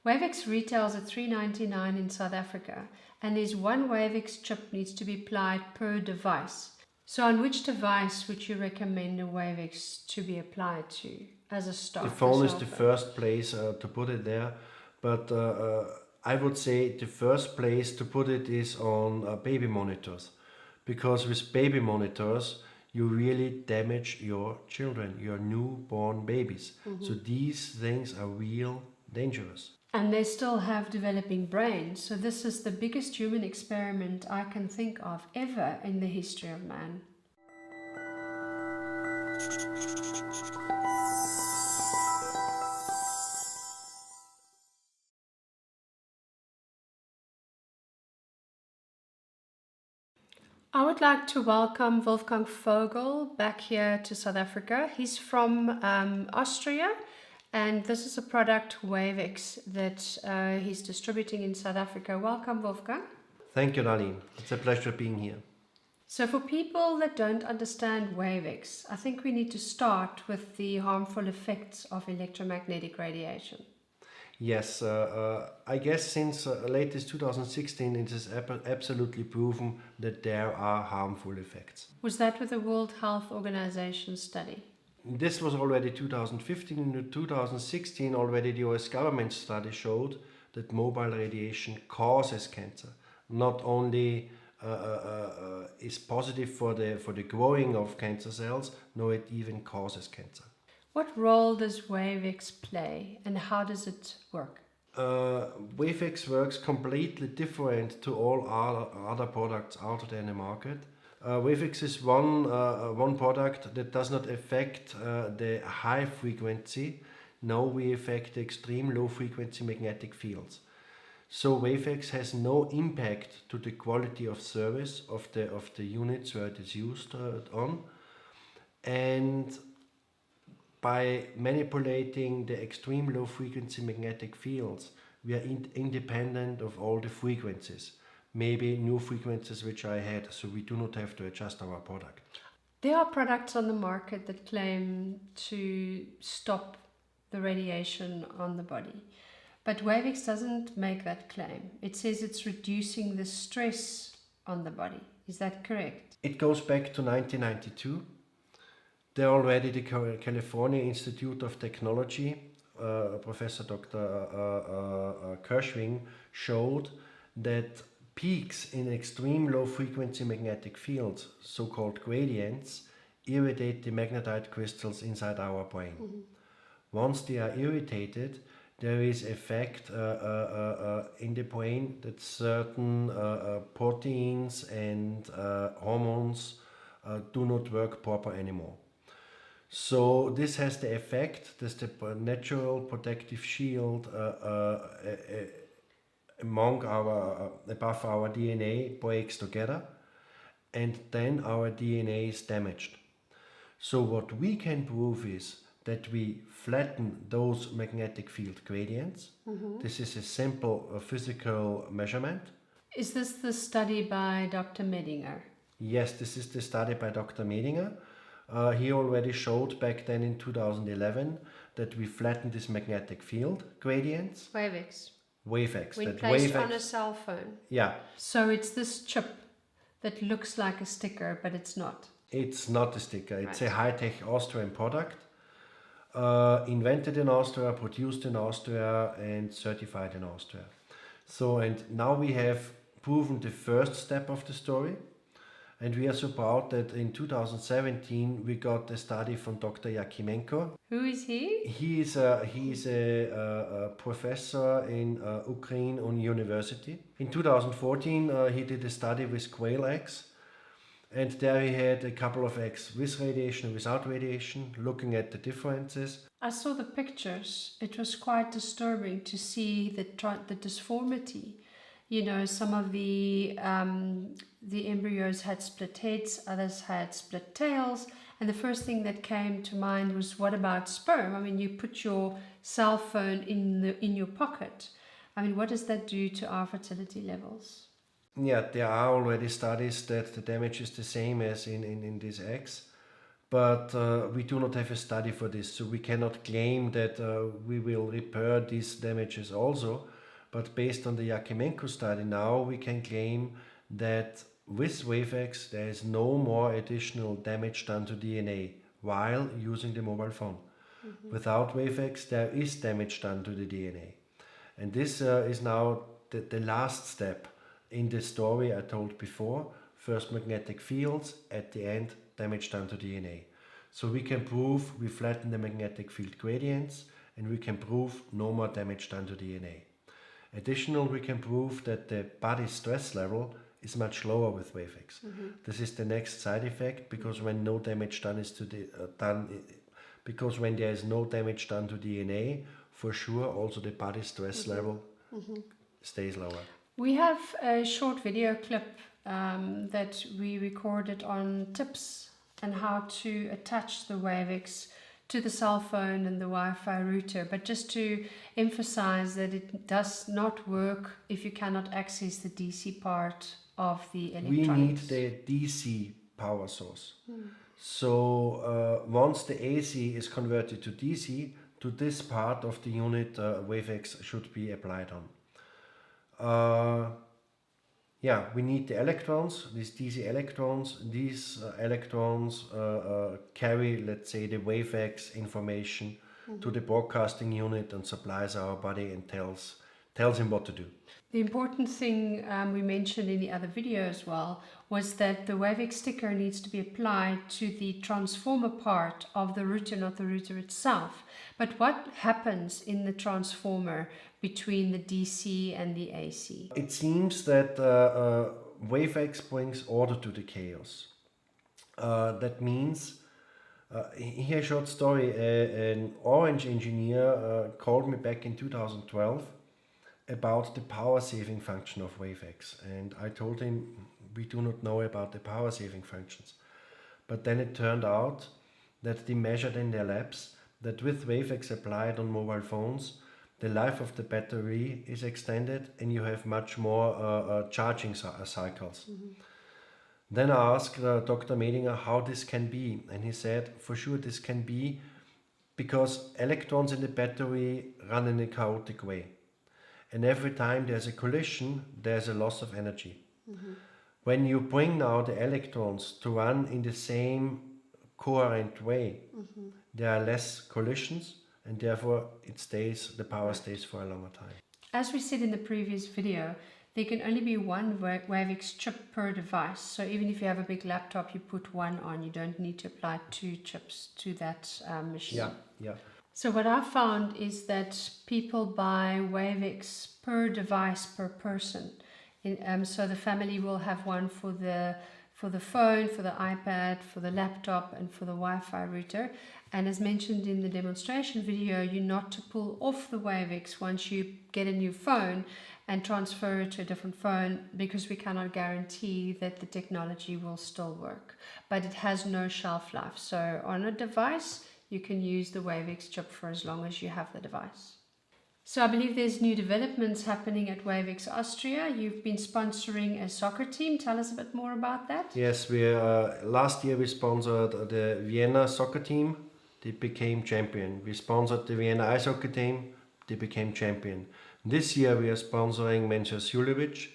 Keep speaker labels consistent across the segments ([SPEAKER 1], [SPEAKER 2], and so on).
[SPEAKER 1] Waveex retails at $3.99 in South Africa, and there's one Waveex chip needs to be applied per device. So on which device would you recommend a Waveex to be applied to as a start?
[SPEAKER 2] The phone is the first place to put it there, but I would say the first place to put it is on baby monitors, because with baby monitors you really damage your children, your newborn babies. So these things are real dangerous.
[SPEAKER 1] And they still have developing brains, so this is the biggest human experiment I can think of ever in the history of man. I would like to welcome Wolfgang Vogl back here to South Africa. He's from Austria, and this is a product, Waveex, that he's distributing in South Africa. Welcome, Wolfgang.
[SPEAKER 2] Thank you, Daleen. It's a pleasure being here.
[SPEAKER 1] So for people that don't understand Waveex, I think we need to start with the harmful effects of electromagnetic radiation.
[SPEAKER 2] Yes, I guess since latest 2016 it is absolutely proven that there are harmful effects.
[SPEAKER 1] Was that with the World Health Organization study?
[SPEAKER 2] This was already 2015. In 2016 already the US government study showed that mobile radiation causes cancer. Not only is positive for the growing of cancer cells, no, it even causes cancer.
[SPEAKER 1] What role does Waveex play and how does it work?
[SPEAKER 2] Waveex works completely different to all other products out there in the market. Waveex is one product that does not affect the high frequency. Now we affect the extreme low frequency magnetic fields. So Waveex has no impact to the quality of service of the units where it is used on, and by manipulating the extreme low frequency magnetic fields, we are independent of all the frequencies, maybe new frequencies which I had, so we do not have to adjust our product.
[SPEAKER 1] There are products on the market that claim to stop the radiation on the body, but Waveex doesn't make that claim. It says it's reducing the stress on the body. Is that correct?
[SPEAKER 2] It goes back to 1992. There already the California Institute of Technology, Professor Dr. Kirschwing, showed that peaks in extreme low frequency magnetic fields, so-called gradients, irritate the magnetite crystals inside our brain. Once they are irritated, there is effect in the brain that certain proteins and hormones do not work proper anymore. So this has the effect that the natural protective shield above our DNA breaks together, and then our DNA is damaged. So what we can prove is that we flatten those magnetic field gradients. This is a simple physical measurement.
[SPEAKER 1] Is this the study by Dr. Medinger?
[SPEAKER 2] Yes, this is the study by Dr. Medinger. He already showed back then in 2011 that we flattened this magnetic field gradients.
[SPEAKER 1] Waveex.
[SPEAKER 2] Waveex.
[SPEAKER 1] When placed on a cell phone.
[SPEAKER 2] Yeah.
[SPEAKER 1] So it's this chip that looks like a sticker, but it's not.
[SPEAKER 2] It's not a sticker. It's
[SPEAKER 1] Right.
[SPEAKER 2] a high-tech Austrian product, invented in Austria, produced in Austria, and certified in Austria. So, and now we have proven the first step of the story. And we are so proud that in 2017 we got a study from Dr. Yakimenko.
[SPEAKER 1] Who is he?
[SPEAKER 2] He is a professor in Ukraine on university. In 2014 he did a study with quail eggs, and there he had a couple of eggs with radiation and without radiation, looking at the differences.
[SPEAKER 1] I saw the pictures. It was quite disturbing to see the disformity. You know, some of the embryos had split heads, others had split tails, and the first thing that came to mind was, what about sperm? I mean, you put your cell phone in your pocket. I mean, what does that do to our fertility levels?
[SPEAKER 2] Yeah, there are already studies that the damage is the same as in these eggs, but we do not have a study for this, so we cannot claim that we will repair these damages also. But based on the Yakimenko study now, we can claim that with Waveex there is no more additional damage done to DNA while using the mobile phone. Without Waveex there is damage done to the DNA. And this is now the last step in the story I told before. First magnetic fields, at the end damage done to DNA. So we can prove we flatten the magnetic field gradients, and we can prove no more damage done to DNA. Additionally, we can prove that the body stress level is much lower with Waveex. This is the next side effect, because when no damage done is to the because when there is no damage done to DNA, for sure also the body stress level stays lower.
[SPEAKER 1] We have a short video clip that we recorded on tips and how to attach the Waveex to the cell phone and the Wi-Fi router, but just to emphasize that it does not work if you cannot access the DC part of the electronics.
[SPEAKER 2] We need the DC power source. So once the AC is converted to DC, to this part of the unit Waveex should be applied on. Yeah, we need the electrons, these DC electrons. These electrons carry, let's say, the Waveex information to the broadcasting unit and supplies our body and tells him what to do.
[SPEAKER 1] The important thing we mentioned in the other video as well was that the Waveex sticker needs to be applied to the transformer part of the router, not the router itself. But what happens in the transformer between the DC and the AC?
[SPEAKER 2] It seems that Waveex brings order to the chaos. That means, here a short story, an Orange engineer called me back in 2012 about the power saving function of Waveex, and I told him we do not know about the power saving functions. But then it turned out that they measured in their labs that with Waveex applied on mobile phones, the life of the battery is extended and you have much more charging cycles. Then I asked Dr. Medinger how this can be, and he said for sure this can be because electrons in the battery run in a chaotic way. And every time there's a collision, there's a loss of energy. When you bring now the electrons to run in the same coherent way, there are less collisions, and therefore the power stays for a longer time.
[SPEAKER 1] As we said in the previous video, there can only be one Waveex chip per device. So even if you have a big laptop, you put one on. You don't need to apply 2 chips to that machine.
[SPEAKER 2] Yeah.
[SPEAKER 1] So what I found is that people buy Waveex per device per person. So the family will have one for the phone, for the iPad, for the laptop, and for the Wi-Fi router. And as mentioned in the demonstration video, you're not to pull off the Waveex once you get a new phone and transfer it to a different phone, because we cannot guarantee that the technology will still work. But it has no shelf life. So on a device, you can use the Waveex chip for as long as you have the device. So I believe there's new developments happening at Waveex Austria. You've been sponsoring a soccer team. Tell us a bit more about that.
[SPEAKER 2] Yes, last year we sponsored the Vienna soccer team. They became champion. We sponsored the Vienna ice hockey team. They became champion. This year we are sponsoring Menzo Suljovic,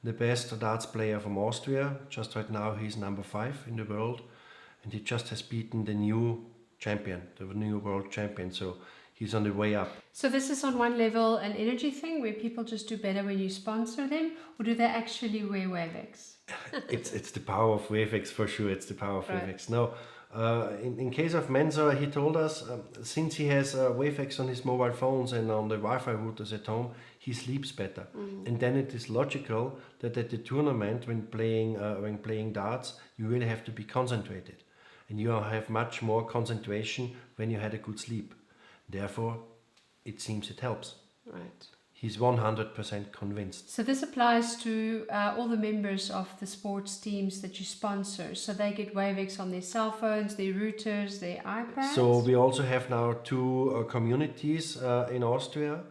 [SPEAKER 2] the best darts player from Austria. Just right now he's number 5 in the world, and he just has beaten the new champion, the new world champion. So he's on the way up.
[SPEAKER 1] So this is on one level an energy thing where people just do better when you sponsor them, or do they actually wear Waveex?
[SPEAKER 2] It's the power of Waveex for sure. It's the power of
[SPEAKER 1] Right.
[SPEAKER 2] Waveex. No, in case of Menzo, he told us since he has Waveex on his mobile phones and on the Wi-Fi routers at home, he sleeps better. And then it is logical that at the tournament, when playing darts, you really have to be concentrated, and you have much more concentration when you had a good sleep. Therefore, it seems it helps.
[SPEAKER 1] Right.
[SPEAKER 2] He's 100% convinced.
[SPEAKER 1] So this applies to all the members of the sports teams that you sponsor. So they get Waveex on their cell phones, their routers, their iPads.
[SPEAKER 2] So we also have now 2 communities in Austria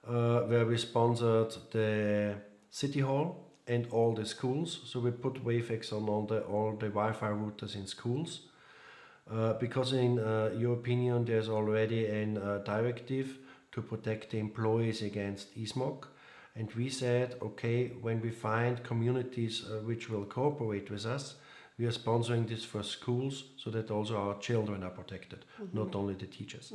[SPEAKER 2] where we sponsored the city hall and all the schools. So we put Waveex on all the Wi-Fi routers in schools. Because in your opinion there's already a directive to protect the employees against e-smog, and we said, okay, when we find communities which will cooperate with us, we are sponsoring this for schools so that also our children are protected, not only the teachers.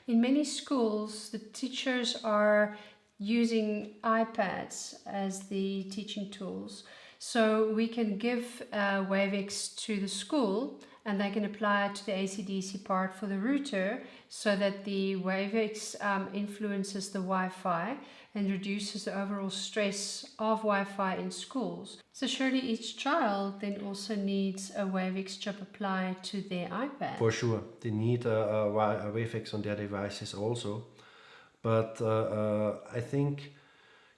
[SPEAKER 1] In many schools, the teachers are using iPads as the teaching tools. So we can give Waveex to the school and they can apply it to the AC/DC part for the router so that the Waveex influences the Wi-Fi and reduces the overall stress of Wi-Fi in schools. So surely each child then also needs a Waveex chip applied to their iPad.
[SPEAKER 2] For sure, they need a Waveex on their devices also. But I think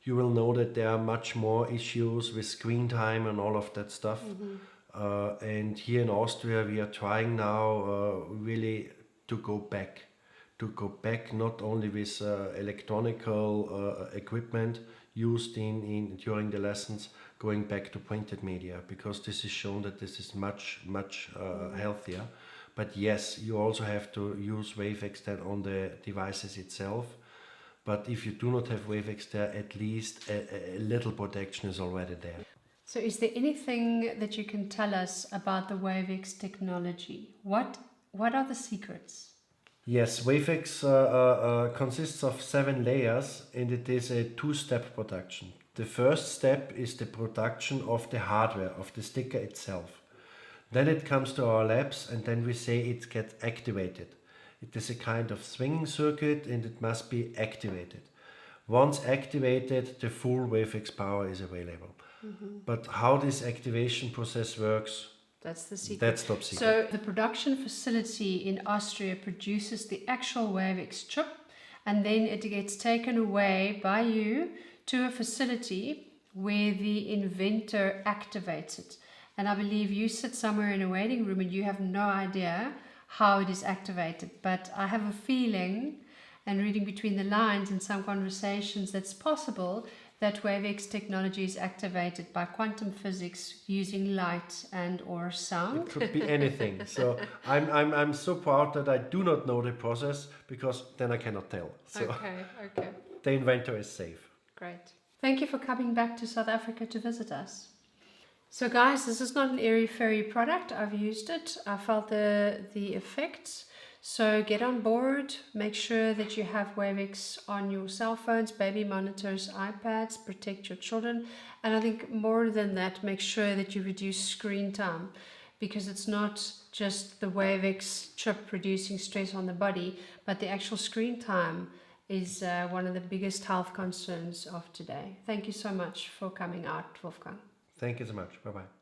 [SPEAKER 2] you will know that there are much more issues with screen time and all of that stuff. And here in Austria, we are trying now really to go back not only with electronical equipment used during the lessons, going back to printed media, because this is shown that this is much healthier. But yes, you also have to use Waveex then on the devices itself. But if you do not have Waveex there, at least a little protection is already there.
[SPEAKER 1] So is there anything that you can tell us about the Waveex technology? What are the secrets?
[SPEAKER 2] Yes, Waveex consists of 7 layers, and it is a 2-step production. The first step is the production of the hardware, of the sticker itself. Then it comes to our labs, and then we say it gets activated. It is a kind of swinging circuit and it must be activated. Once activated, the full Waveex power is available. But how this activation process works,
[SPEAKER 1] that's the secret.
[SPEAKER 2] That's top secret.
[SPEAKER 1] So the production facility in Austria produces the actual Waveex chip, and then it gets taken away by you to a facility where the inventor activates it. And I believe you sit somewhere in a waiting room and you have no idea how it is activated. But I have a feeling, and reading between the lines in some conversations, that's possible that Waveex technology is activated by quantum physics using light and or sound.
[SPEAKER 2] It could be anything. So I'm so proud that I do not know the process, because then I cannot tell. So
[SPEAKER 1] Okay.
[SPEAKER 2] the inventor is safe.
[SPEAKER 1] Great. Thank you for coming back to South Africa to visit us. So guys, this is not an airy-fairy product. I've used it. I felt the effects. So get on board. Make sure that you have Waveex on your cell phones, baby monitors, iPads. Protect your children. And I think more than that, make sure that you reduce screen time, because it's not just the Waveex chip producing stress on the body, but the actual screen time is one of the biggest health concerns of today. Thank you so much for coming out, Wolfgang.
[SPEAKER 2] Thank you so much. Bye-bye.